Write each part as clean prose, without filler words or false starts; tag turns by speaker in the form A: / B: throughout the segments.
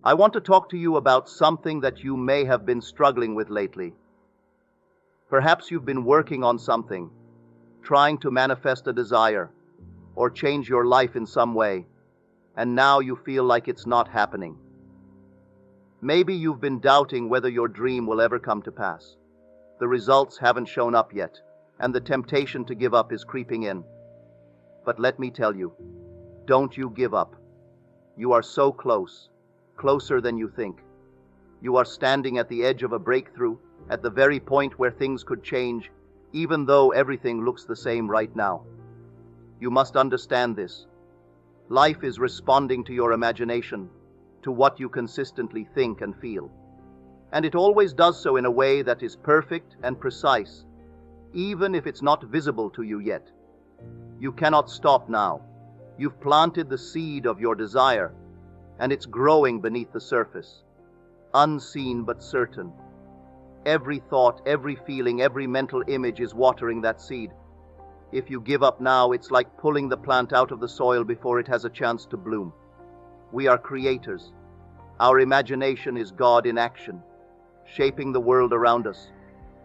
A: I want to talk to you about something that you may have been struggling with lately. Perhaps you've been working on something, trying to manifest a desire, or change your life in some way, and now you feel like it's not happening. Maybe you've been doubting whether your dream will ever come to pass. The results haven't shown up yet, and the temptation to give up is creeping in. But let me tell you, don't you give up. You are so close, closer than you think. You are standing at the edge of a breakthrough, at the very point where things could change, even though everything looks the same right now. You must understand this. Life is responding to your imagination, to what you consistently think and feel. And it always does so in a way that is perfect and precise, even if it's not visible to you yet. You cannot stop now. You've planted the seed of your desire, and it's growing beneath the surface, unseen but certain. Every thought, every feeling, every mental image is watering that seed. If you give up now, it's like pulling the plant out of the soil before it has a chance to bloom. We are creators. Our imagination is God in action, shaping the world around us.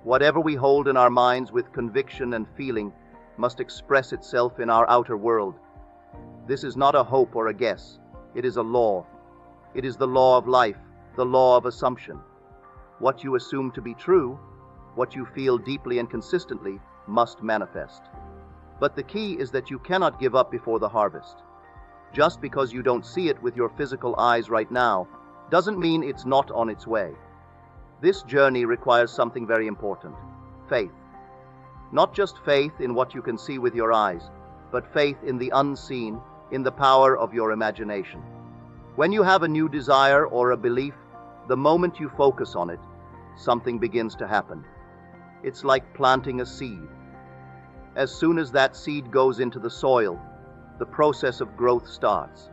A: Whatever we hold in our minds with conviction and feeling must express itself in our outer world. This is not a hope or a guess. It is a law. It is the law of life, the law of assumption. What you assume to be true, what you feel deeply and consistently, must manifest. But the key is that you cannot give up before the harvest. Just because you don't see it with your physical eyes right now, doesn't mean it's not on its way. This journey requires something very important: faith. Not just faith in what you can see with your eyes, but faith in the unseen, in the power of your imagination. When you have a new desire or a belief, the moment you focus on it, something begins to happen. It's like planting a seed. As soon as that seed goes into the soil, the process of growth starts.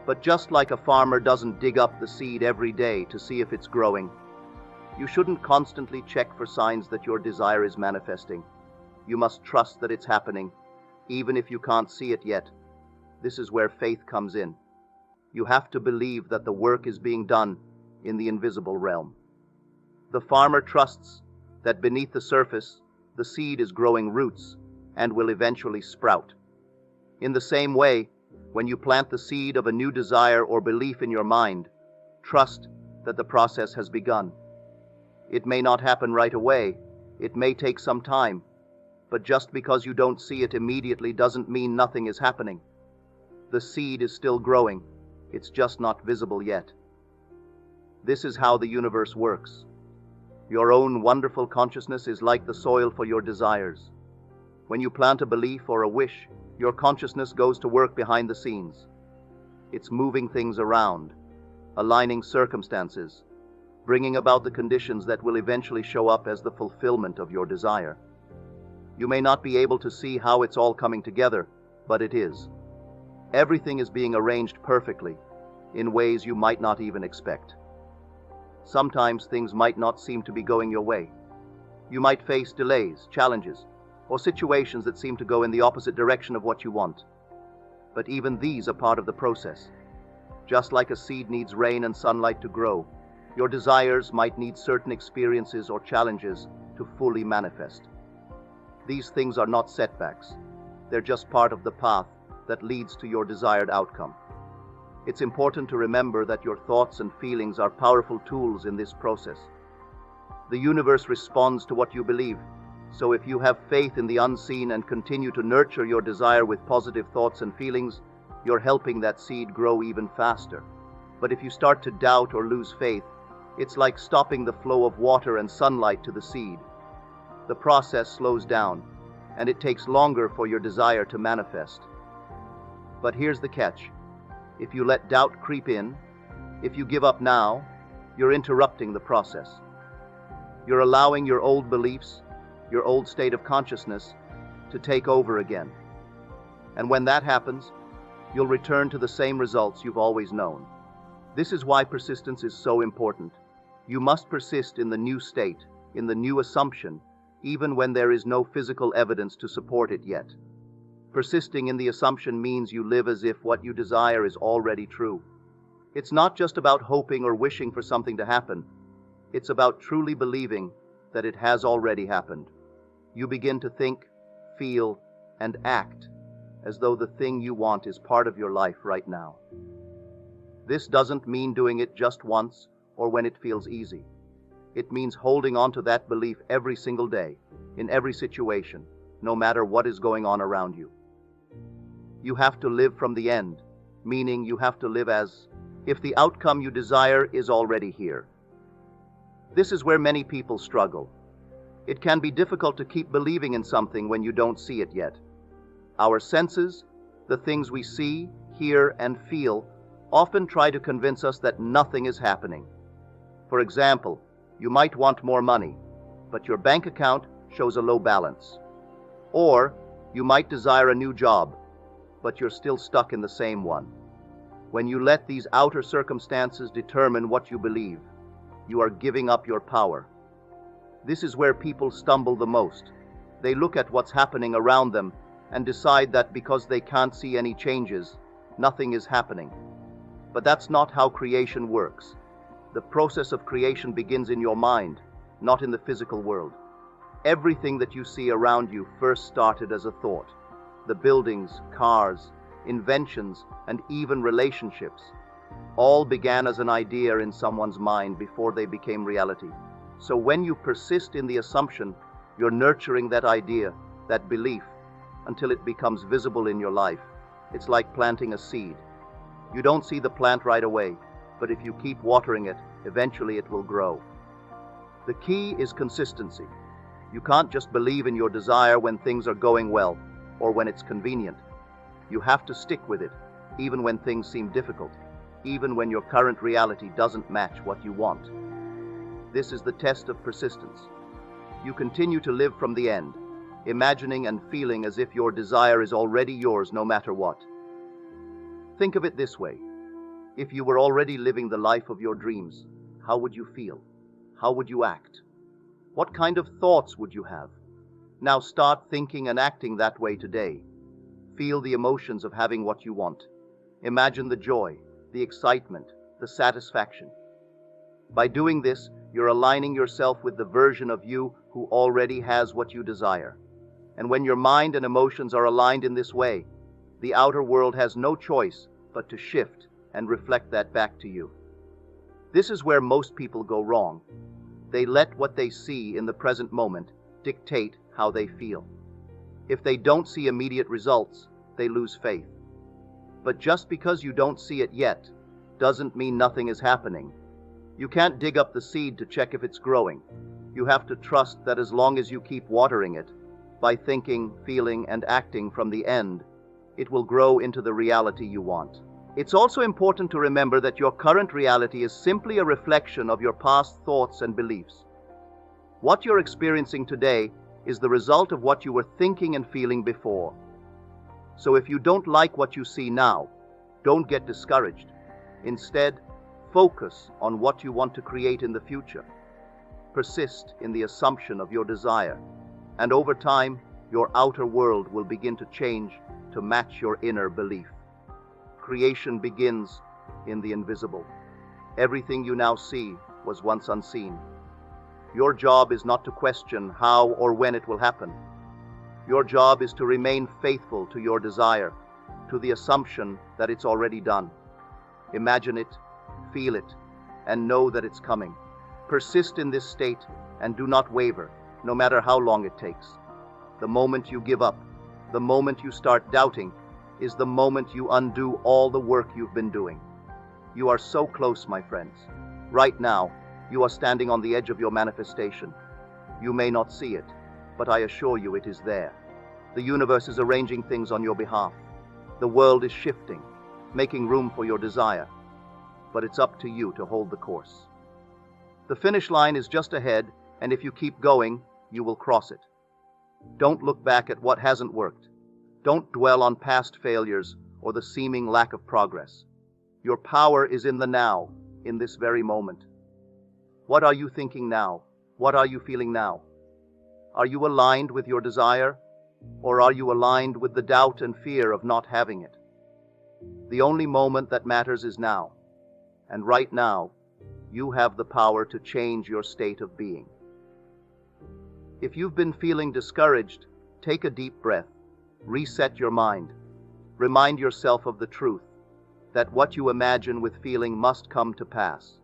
A: But just like a farmer doesn't dig up the seed every day to see if it's growing, you shouldn't constantly check for signs that your desire is manifesting. You must trust that it's happening, even if you can't see it yet. This is where faith comes in. You have to believe that the work is being done in the invisible realm. The farmer trusts that beneath the surface, the seed is growing roots and will eventually sprout. In the same way, when you plant the seed of a new desire or belief in your mind, trust that the process has begun. It may not happen right away. It may take some time. But just because you don't see it immediately doesn't mean nothing is happening. The seed is still growing. It's just not visible yet. This is how the universe works. Your own wonderful consciousness is like the soil for your desires. When you plant a belief or a wish, your consciousness goes to work behind the scenes. It's moving things around, aligning circumstances, bringing about the conditions that will eventually show up as the fulfillment of your desire. You may not be able to see how it's all coming together, but it is. Everything is being arranged perfectly, in ways you might not even expect. Sometimes things might not seem to be going your way. You might face delays, challenges, or situations that seem to go in the opposite direction of what you want. But even these are part of the process. Just like a seed needs rain and sunlight to grow, your desires might need certain experiences or challenges to fully manifest. These things are not setbacks. They're just part of the path that leads to your desired outcome. It's important to remember that your thoughts and feelings are powerful tools in this process. The universe responds to what you believe. So if you have faith in the unseen and continue to nurture your desire with positive thoughts and feelings, you're helping that seed grow even faster. But if you start to doubt or lose faith, it's like stopping the flow of water and sunlight to the seed. The process slows down, and it takes longer for your desire to manifest. But here's the catch. If you let doubt creep in, if you give up now, you're interrupting the process. You're allowing your old beliefs, your old state of consciousness, to take over again. And when that happens, you'll return to the same results you've always known. This is why persistence is so important. You must persist in the new state, in the new assumption, even when there is no physical evidence to support it yet. Persisting in the assumption means you live as if what you desire is already true. It's not just about hoping or wishing for something to happen. It's about truly believing that it has already happened. You begin to think, feel, and act as though the thing you want is part of your life right now. This doesn't mean doing it just once or when it feels easy. It means holding on to that belief every single day, in every situation, no matter what is going on around you. You have to live from the end, meaning you have to live as if the outcome you desire is already here. This is where many people struggle. It can be difficult to keep believing in something when you don't see it yet. Our senses, the things we see, hear, and feel, often try to convince us that nothing is happening. For example, you might want more money, but your bank account shows a low balance. Or you might desire a new job, but you're still stuck in the same one. When you let these outer circumstances determine what you believe, you are giving up your power. This is where people stumble the most. They look at what's happening around them and decide that because they can't see any changes, nothing is happening. But that's not how creation works. The process of creation begins in your mind, not in the physical world. Everything that you see around you first started as a thought. The buildings, cars, inventions, and even relationships all began as an idea in someone's mind before they became reality. So when you persist in the assumption, you're nurturing that idea, that belief, until it becomes visible in your life. It's like planting a seed. You don't see the plant right away, but if you keep watering it, eventually it will grow. The key is consistency. You can't just believe in your desire when things are going well or when it's convenient. You have to stick with it, even when things seem difficult, even when your current reality doesn't match what you want. This is the test of persistence. You continue to live from the end, imagining and feeling as if your desire is already yours no matter what. Think of it this way. If you were already living the life of your dreams, how would you feel? How would you act? What kind of thoughts would you have? Now start thinking and acting that way today. Feel the emotions of having what you want. Imagine the joy, the excitement, the satisfaction. By doing this, you're aligning yourself with the version of you who already has what you desire. And when your mind and emotions are aligned in this way, the outer world has no choice but to shift and reflect that back to you. This is where most people go wrong. They let what they see in the present moment dictate how they feel. If they don't see immediate results, they lose faith. But just because you don't see it yet, doesn't mean nothing is happening. You can't dig up the seed to check if it's growing. You have to trust that as long as you keep watering it, by thinking, feeling, and acting from the end, it will grow into the reality you want. It's also important to remember that your current reality is simply a reflection of your past thoughts and beliefs. What you're experiencing today is the result of what you were thinking and feeling before. So if you don't like what you see now, don't get discouraged. Instead, focus on what you want to create in the future. Persist in the assumption of your desire, and over time, your outer world will begin to change to match your inner belief. Creation begins in the invisible. Everything you now see was once unseen. Your job is not to question how or when it will happen. Your job is to remain faithful to your desire, to the assumption that it's already done. Imagine it, feel it, and know that it's coming. Persist in this state and do not waver, no matter how long it takes. The moment you give up, the moment you start doubting, is the moment you undo all the work you've been doing. You are so close, my friends. Right now, you are standing on the edge of your manifestation. You may not see it, but I assure you it is there. The universe is arranging things on your behalf. The world is shifting, making room for your desire. But it's up to you to hold the course. The finish line is just ahead, and if you keep going, you will cross it. Don't look back at what hasn't worked. Don't dwell on past failures or the seeming lack of progress. Your power is in the now, in this very moment. What are you thinking now? What are you feeling now? Are you aligned with your desire, or are you aligned with the doubt and fear of not having it? The only moment that matters is now. And right now, you have the power to change your state of being. If you've been feeling discouraged, take a deep breath, reset your mind, remind yourself of the truth, that what you imagine with feeling must come to pass.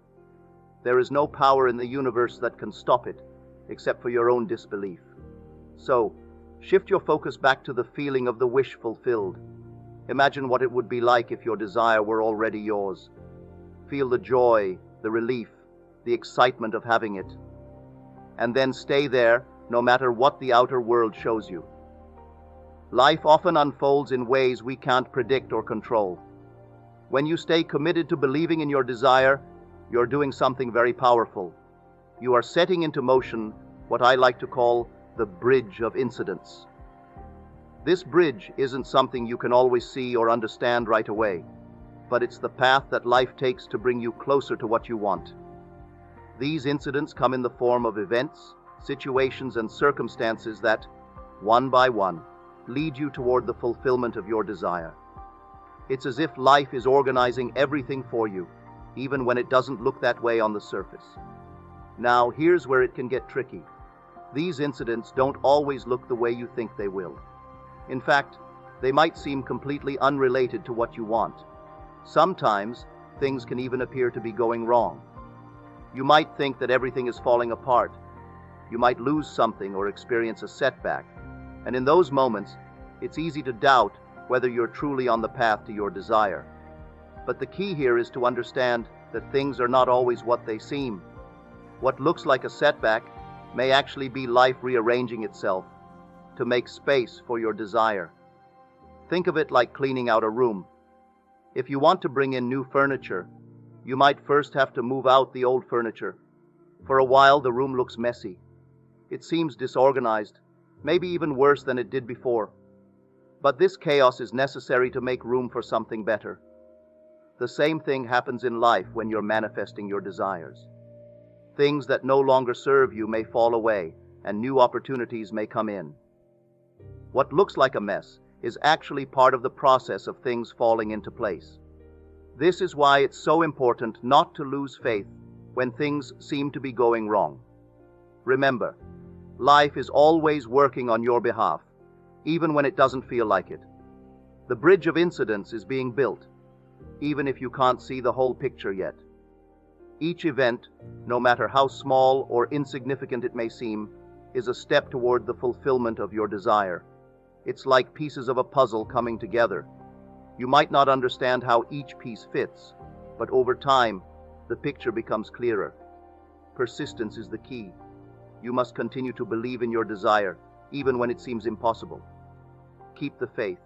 A: There is no power in the universe that can stop it, except for your own disbelief. So, shift your focus back to the feeling of the wish fulfilled. Imagine what it would be like if your desire were already yours. Feel the joy, the relief, the excitement of having it. And then stay there, no matter what the outer world shows you. Life often unfolds in ways we can't predict or control. When you stay committed to believing in your desire, you're doing something very powerful. You are setting into motion what I like to call the bridge of incidents. This bridge isn't something you can always see or understand right away, but it's the path that life takes to bring you closer to what you want. These incidents come in the form of events, situations, and circumstances that, one by one, lead you toward the fulfillment of your desire. It's as if life is organizing everything for you, even when it doesn't look that way on the surface. Now, here's where it can get tricky. These incidents don't always look the way you think they will. In fact, they might seem completely unrelated to what you want. Sometimes, things can even appear to be going wrong. You might think that everything is falling apart. You might lose something or experience a setback. And in those moments, it's easy to doubt whether you're truly on the path to your desire. But the key here is to understand that things are not always what they seem. What looks like a setback may actually be life rearranging itself to make space for your desire. Think of it like cleaning out a room. If you want to bring in new furniture, you might first have to move out the old furniture. For a while, the room looks messy. It seems disorganized, maybe even worse than it did before. But this chaos is necessary to make room for something better. The same thing happens in life when you're manifesting your desires. Things that no longer serve you may fall away, and new opportunities may come in. What looks like a mess is actually part of the process of things falling into place. This is why it's so important not to lose faith when things seem to be going wrong. Remember, life is always working on your behalf, even when it doesn't feel like it. The bridge of incidents is being built, even if you can't see the whole picture yet. Each event, no matter how small or insignificant it may seem, is a step toward the fulfillment of your desire. It's like pieces of a puzzle coming together. You might not understand how each piece fits, but over time, the picture becomes clearer. Persistence is the key. You must continue to believe in your desire, even when it seems impossible. Keep the faith,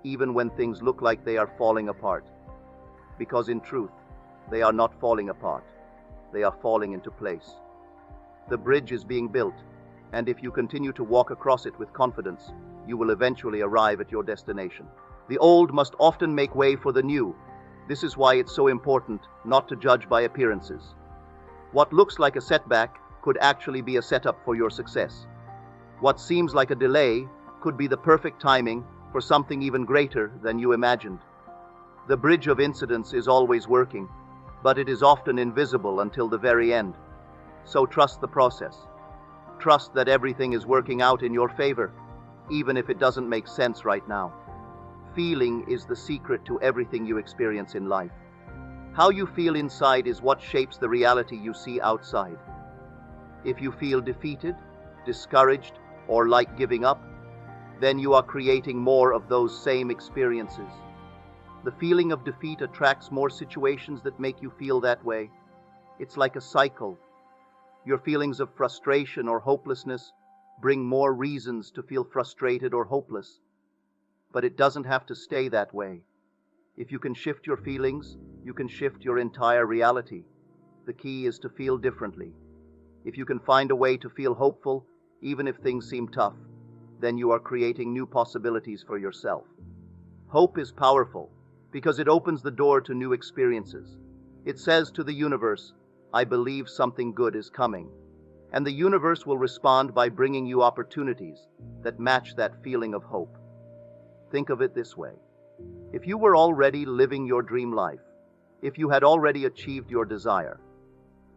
A: even when things look like they are falling apart. Because in truth, they are not falling apart. They are falling into place. The bridge is being built, and if you continue to walk across it with confidence, you will eventually arrive at your destination. The old must often make way for the new. This is why it's so important not to judge by appearances. What looks like a setback could actually be a setup for your success. What seems like a delay could be the perfect timing for something even greater than you imagined. The bridge of incidents is always working, but it is often invisible until the very end. So trust the process. Trust that everything is working out in your favor, even if it doesn't make sense right now. Feeling is the secret to everything you experience in life. How you feel inside is what shapes the reality you see outside. If you feel defeated, discouraged, or like giving up, then you are creating more of those same experiences. The feeling of defeat attracts more situations that make you feel that way. It's like a cycle. Your feelings of frustration or hopelessness bring more reasons to feel frustrated or hopeless. But it doesn't have to stay that way. If you can shift your feelings, you can shift your entire reality. The key is to feel differently. If you can find a way to feel hopeful, even if things seem tough, then you are creating new possibilities for yourself. Hope is powerful because it opens the door to new experiences. It says to the universe, I believe something good is coming. And the universe will respond by bringing you opportunities that match that feeling of hope. Think of it this way. If you were already living your dream life, If you had already achieved your desire,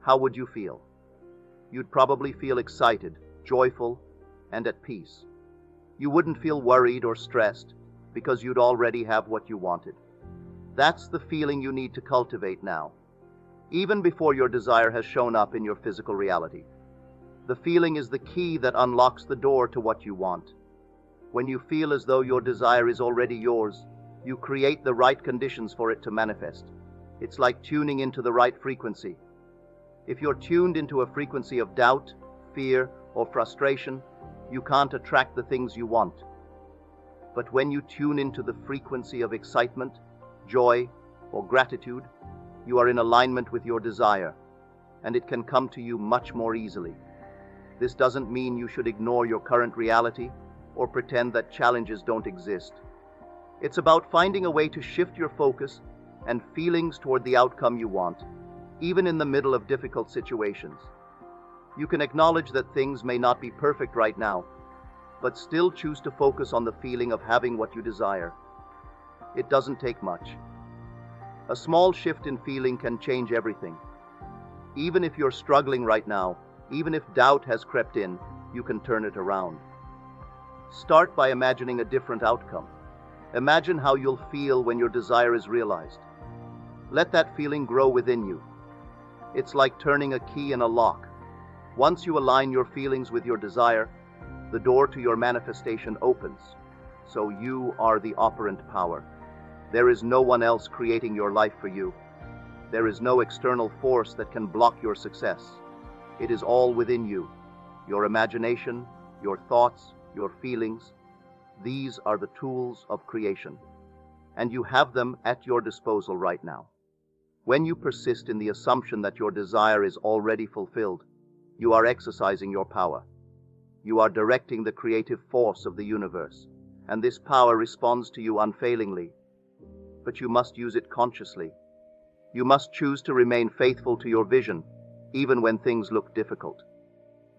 A: how would you feel? You'd probably feel excited, joyful, and at peace. You wouldn't feel worried or stressed because you'd already have what you wanted. That's the feeling you need to cultivate now, even before your desire has shown up in your physical reality. The feeling is the key that unlocks the door to what you want. When you feel as though your desire is already yours, you create the right conditions for it to manifest. It's like tuning into the right frequency. If you're tuned into a frequency of doubt, fear, or frustration, you can't attract the things you want. But when you tune into the frequency of excitement, joy, or gratitude, you are in alignment with your desire, and it can come to you much more easily. This doesn't mean you should ignore your current reality or pretend that challenges don't exist. It's about finding a way to shift your focus and feelings toward the outcome you want, even in the middle of difficult situations. You can acknowledge that things may not be perfect right now, but still choose to focus on the feeling of having what you desire. It doesn't take much. A small shift in feeling can change everything. Even if you're struggling right now, even if doubt has crept in, you can turn it around. Start by imagining a different outcome. Imagine how you'll feel when your desire is realized. Let that feeling grow within you. It's like turning a key in a lock. Once you align your feelings with your desire, the door to your manifestation opens. So you are the operant power. There is no one else creating your life for you. There is no external force that can block your success. It is all within you. Your imagination, your thoughts, your feelings. These are the tools of creation, and you have them at your disposal right now. When you persist in the assumption that your desire is already fulfilled, you are exercising your power. You are directing the creative force of the universe, and this power responds to you unfailingly. But you must use it consciously. You must choose to remain faithful to your vision, even when things look difficult.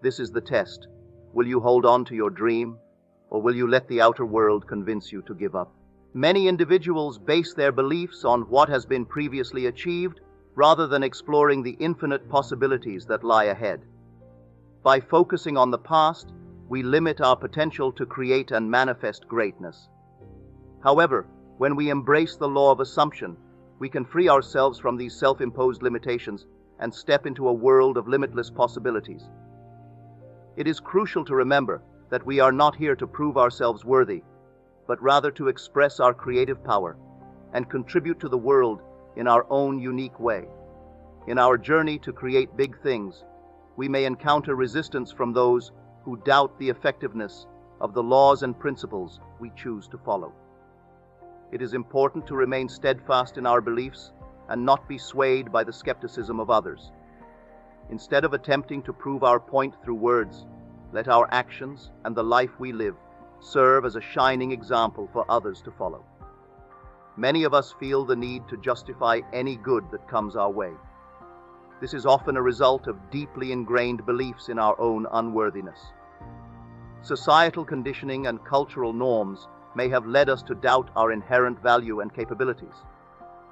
A: This is the test. Will you hold on to your dream, or will you let the outer world convince you to give up? Many individuals base their beliefs on what has been previously achieved, rather than exploring the infinite possibilities that lie ahead. By focusing on the past, we limit our potential to create and manifest greatness. However, when we embrace the law of assumption, we can free ourselves from these self-imposed limitations and step into a world of limitless possibilities. It is crucial to remember that we are not here to prove ourselves worthy, but rather to express our creative power and contribute to the world in our own unique way. In our journey to create big things, we may encounter resistance from those who doubt the effectiveness of the laws and principles we choose to follow. It is important to remain steadfast in our beliefs and not be swayed by the skepticism of others. Instead of attempting to prove our point through words, let our actions and the life we live serve as a shining example for others to follow. Many of us feel the need to justify any good that comes our way. This is often a result of deeply ingrained beliefs in our own unworthiness. Societal conditioning and cultural norms may have led us to doubt our inherent value and capabilities.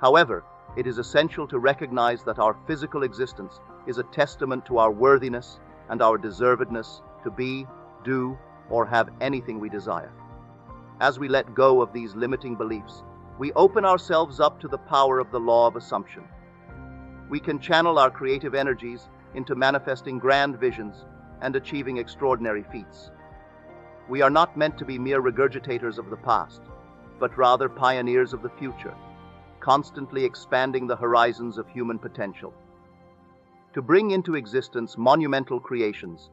A: However, it is essential to recognize that our physical existence is a testament to our worthiness and our deservedness to be, do, or have anything we desire. As we let go of these limiting beliefs, we open ourselves up to the power of the law of assumption. We can channel our creative energies into manifesting grand visions and achieving extraordinary feats. We are not meant to be mere regurgitators of the past, but rather pioneers of the future, constantly expanding the horizons of human potential. To bring into existence monumental creations,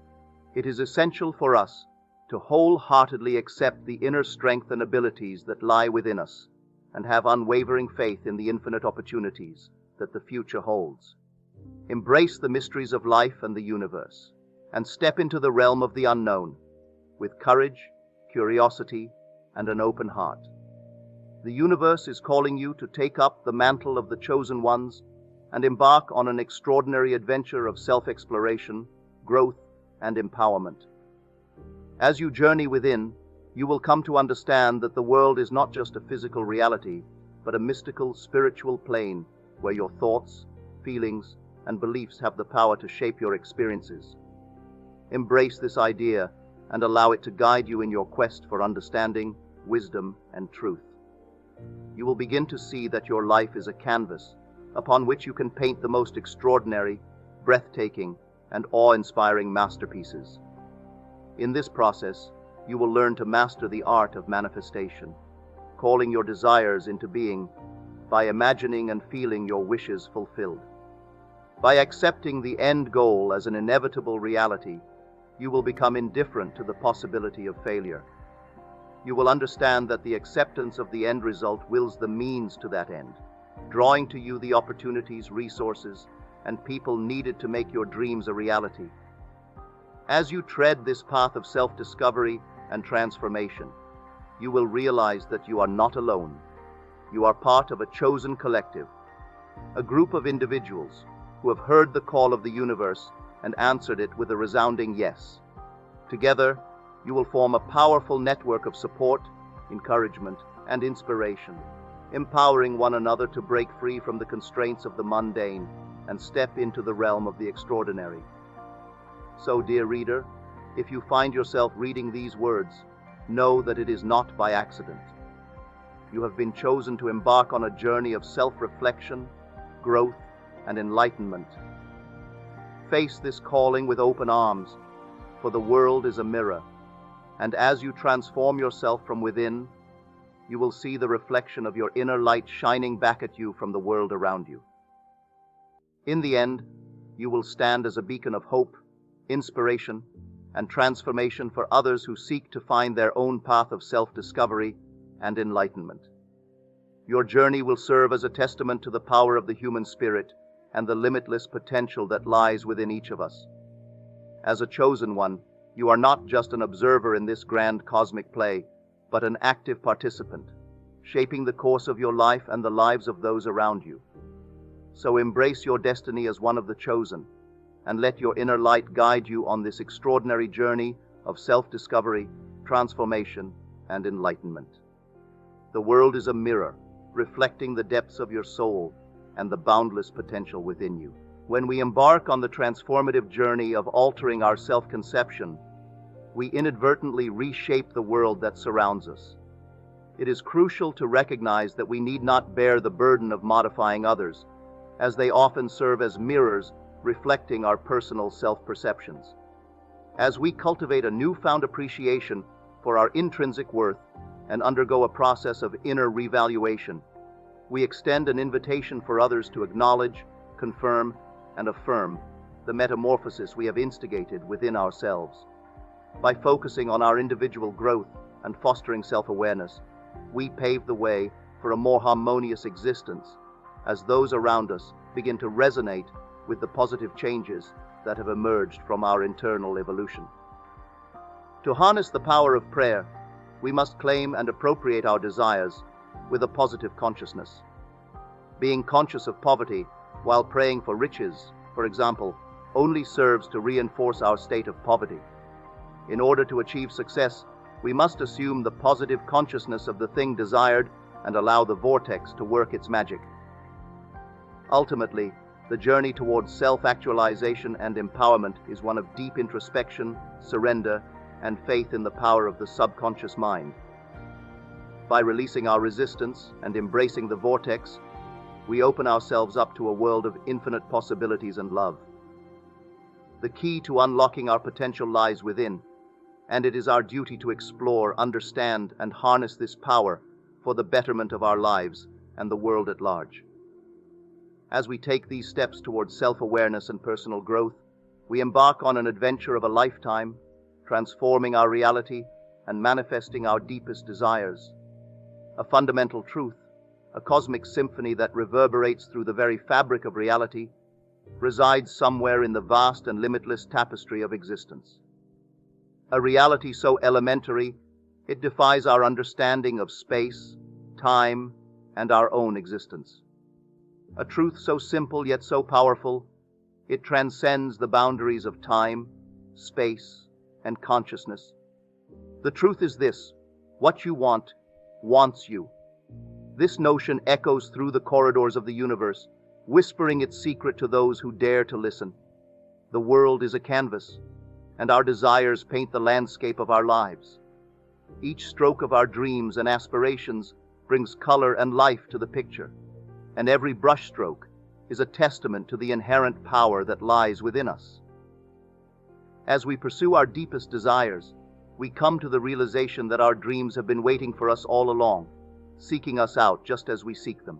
A: it is essential for us to wholeheartedly accept the inner strength and abilities that lie within us and have unwavering faith in the infinite opportunities that the future holds. Embrace the mysteries of life and the universe, and step into the realm of the unknown with courage, curiosity, and an open heart. The universe is calling you to take up the mantle of the chosen ones and embark on an extraordinary adventure of self-exploration, growth, and empowerment. As you journey within, you will come to understand that the world is not just a physical reality, but a mystical, spiritual plane where your thoughts, feelings, and beliefs have the power to shape your experiences. Embrace this idea and allow it to guide you in your quest for understanding, wisdom, and truth. You will begin to see that your life is a canvas upon which you can paint the most extraordinary, breathtaking, and awe-inspiring masterpieces. In this process, you will learn to master the art of manifestation, calling your desires into being by imagining and feeling your wishes fulfilled. By accepting the end goal as an inevitable reality, you will become indifferent to the possibility of failure. You will understand that the acceptance of the end result wills the means to that end, drawing to you the opportunities, resources, and people needed to make your dreams a reality. As you tread this path of self-discovery and transformation, you will realize that you are not alone. You are part of a chosen collective, a group of individuals who have heard the call of the universe and answered it with a resounding yes. Together, you will form a powerful network of support, encouragement, and inspiration, empowering one another to break free from the constraints of the mundane and step into the realm of the extraordinary. So, dear reader, if you find yourself reading these words, know that it is not by accident. You have been chosen to embark on a journey of self-reflection, growth, and enlightenment. Face this calling with open arms, for the world is a mirror, and as you transform yourself from within, you will see the reflection of your inner light shining back at you from the world around you. In the end, you will stand as a beacon of hope, inspiration, and transformation for others who seek to find their own path of self-discovery and enlightenment. Your journey will serve as a testament to the power of the human spirit and the limitless potential that lies within each of us. As a chosen one, you are not just an observer in this grand cosmic play, but an active participant, shaping the course of your life and the lives of those around you. So embrace your destiny as one of the chosen, and let your inner light guide you on this extraordinary journey of self-discovery, transformation, and enlightenment. The world is a mirror, reflecting the depths of your soul and the boundless potential within you. When we embark on the transformative journey of altering our self-conception, we inadvertently reshape the world that surrounds us. It is crucial to recognize that we need not bear the burden of modifying others, as they often serve as mirrors reflecting our personal self-perceptions. As we cultivate a newfound appreciation for our intrinsic worth and undergo a process of inner revaluation, we extend an invitation for others to acknowledge, confirm, and affirm the metamorphosis we have instigated within ourselves. By focusing on our individual growth and fostering self-awareness, we pave the way for a more harmonious existence as those around us begin to resonate with the positive changes that have emerged from our internal evolution. To harness the power of prayer, we must claim and appropriate our desires with a positive consciousness. Being conscious of poverty while praying for riches, for example, only serves to reinforce our state of poverty. In order to achieve success, we must assume the positive consciousness of the thing desired and allow the vortex to work its magic. Ultimately, the journey towards self-actualization and empowerment is one of deep introspection, surrender, and faith in the power of the subconscious mind. By releasing our resistance and embracing the vortex, we open ourselves up to a world of infinite possibilities and love. The key to unlocking our potential lies within, and it is our duty to explore, understand, and harness this power for the betterment of our lives and the world at large. As we take these steps towards self-awareness and personal growth, we embark on an adventure of a lifetime, transforming our reality and manifesting our deepest desires. A fundamental truth, a cosmic symphony that reverberates through the very fabric of reality, resides somewhere in the vast and limitless tapestry of existence. A reality so elementary, it defies our understanding of space, time, and our own existence. A truth so simple yet so powerful, it transcends the boundaries of time, space, and consciousness. The truth is this: what you want, wants you. This notion echoes through the corridors of the universe, whispering its secret to those who dare to listen. The world is a canvas, and our desires paint the landscape of our lives. Each stroke of our dreams and aspirations brings color and life to the picture, and every brushstroke is a testament to the inherent power that lies within us. As we pursue our deepest desires, we come to the realization that our dreams have been waiting for us all along, seeking us out just as we seek them.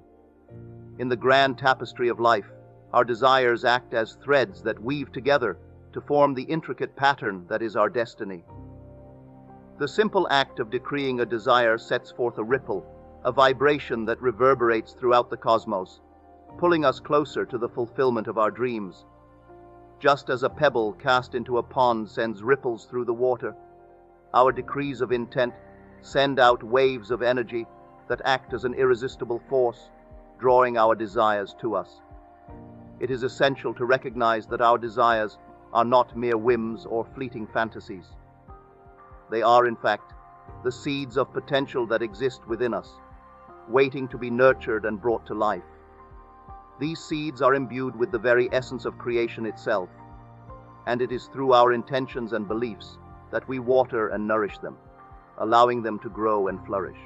A: In the grand tapestry of life, our desires act as threads that weave together to form the intricate pattern that is our destiny. The simple act of decreeing a desire sets forth a ripple, a vibration that reverberates throughout the cosmos, pulling us closer to the fulfillment of our dreams. Just as a pebble cast into a pond sends ripples through the water, our decrees of intent send out waves of energy that act as an irresistible force, drawing our desires to us. It is essential to recognize that our desires are not mere whims or fleeting fantasies. They are, in fact, the seeds of potential that exist within us, waiting to be nurtured and brought to life. These seeds are imbued with the very essence of creation itself, and it is through our intentions and beliefs that we water and nourish them, allowing them to grow and flourish.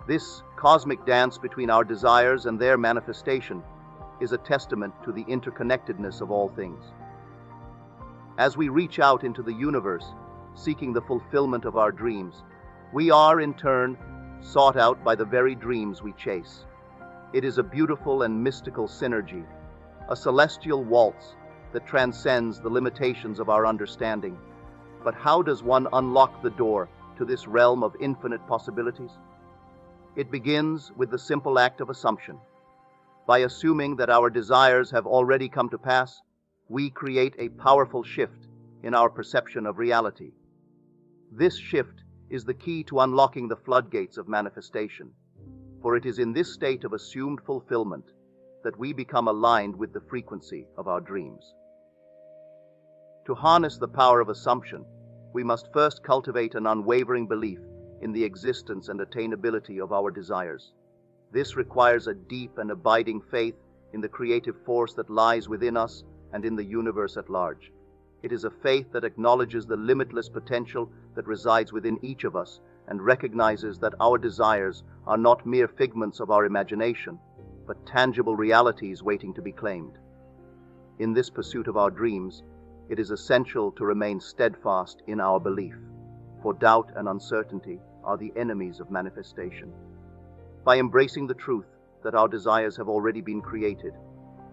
A: This cosmic dance between our desires and their manifestation is a testament to the interconnectedness of all things. As we reach out into the universe, seeking the fulfillment of our dreams, we are, in turn, sought out by the very dreams we chase. It is a beautiful and mystical synergy, a celestial waltz that transcends the limitations of our understanding. But how does one unlock the door to this realm of infinite possibilities? It begins with the simple act of assumption. By assuming that our desires have already come to pass, we create a powerful shift in our perception of reality. This shift is the key to unlocking the floodgates of manifestation, for it is in this state of assumed fulfillment that we become aligned with the frequency of our dreams. To harness the power of assumption, we must first cultivate an unwavering belief in the existence and attainability of our desires. This requires a deep and abiding faith in the creative force that lies within us and in the universe at large. It is a faith that acknowledges the limitless potential that resides within each of us and recognizes that our desires are not mere figments of our imagination, but tangible realities waiting to be claimed. In this pursuit of our dreams, it is essential to remain steadfast in our belief, for doubt and uncertainty are the enemies of manifestation. By embracing the truth that our desires have already been created,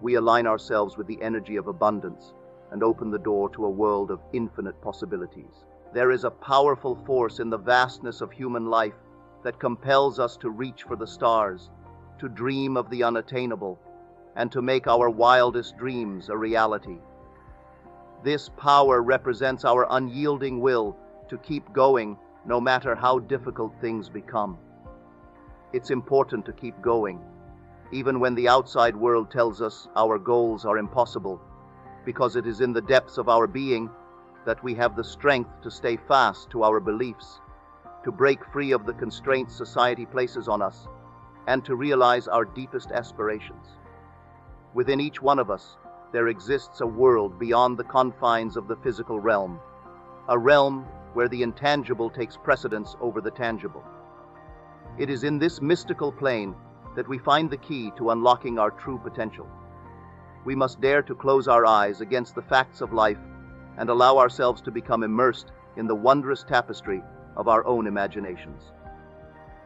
A: we align ourselves with the energy of abundance and open the door to a world of infinite possibilities. There is a powerful force in the vastness of human life that compels us to reach for the stars, to dream of the unattainable, and to make our wildest dreams a reality. This power represents our unyielding will to keep going no matter how difficult things become. It's important to keep going, even when the outside world tells us our goals are impossible, because it is in the depths of our being that we have the strength to stay fast to our beliefs, to break free of the constraints society places on us, and to realize our deepest aspirations. Within each one of us, there exists a world beyond the confines of the physical realm, a realm where the intangible takes precedence over the tangible. It is in this mystical plane that we find the key to unlocking our true potential. We must dare to close our eyes against the facts of life and allow ourselves to become immersed in the wondrous tapestry of our own imaginations.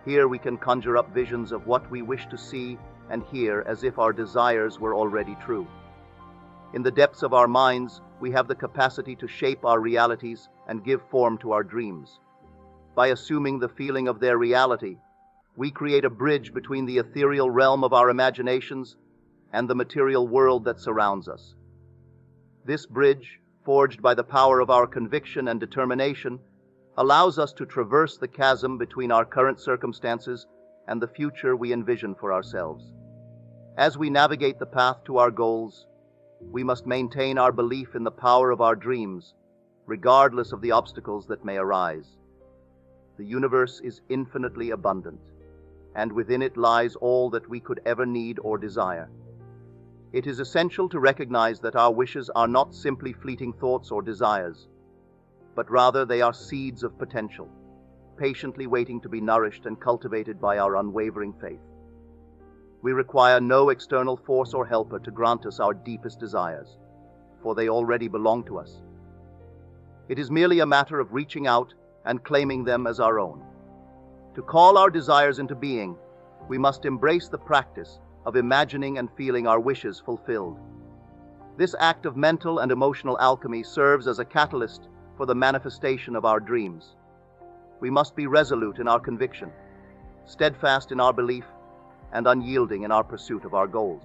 A: Here we can conjure up visions of what we wish to see and hear as if our desires were already true. In the depths of our minds, we have the capacity to shape our realities and give form to our dreams. By assuming the feeling of their reality, we create a bridge between the ethereal realm of our imaginations and the material world that surrounds us. This bridge, forged by the power of our conviction and determination, allows us to traverse the chasm between our current circumstances and the future we envision for ourselves. As we navigate the path to our goals, we must maintain our belief in the power of our dreams, regardless of the obstacles that may arise. The universe is infinitely abundant, and within it lies all that we could ever need or desire. It is essential to recognize that our wishes are not simply fleeting thoughts or desires, but rather they are seeds of potential, patiently waiting to be nourished and cultivated by our unwavering faith. We require no external force or helper to grant us our deepest desires, for they already belong to us. It is merely a matter of reaching out and claiming them as our own. To call our desires into being, we must embrace the practice of imagining and feeling our wishes fulfilled. This act of mental and emotional alchemy serves as a catalyst for the manifestation of our dreams. We must be resolute in our conviction, steadfast in our belief, and unyielding in our pursuit of our goals.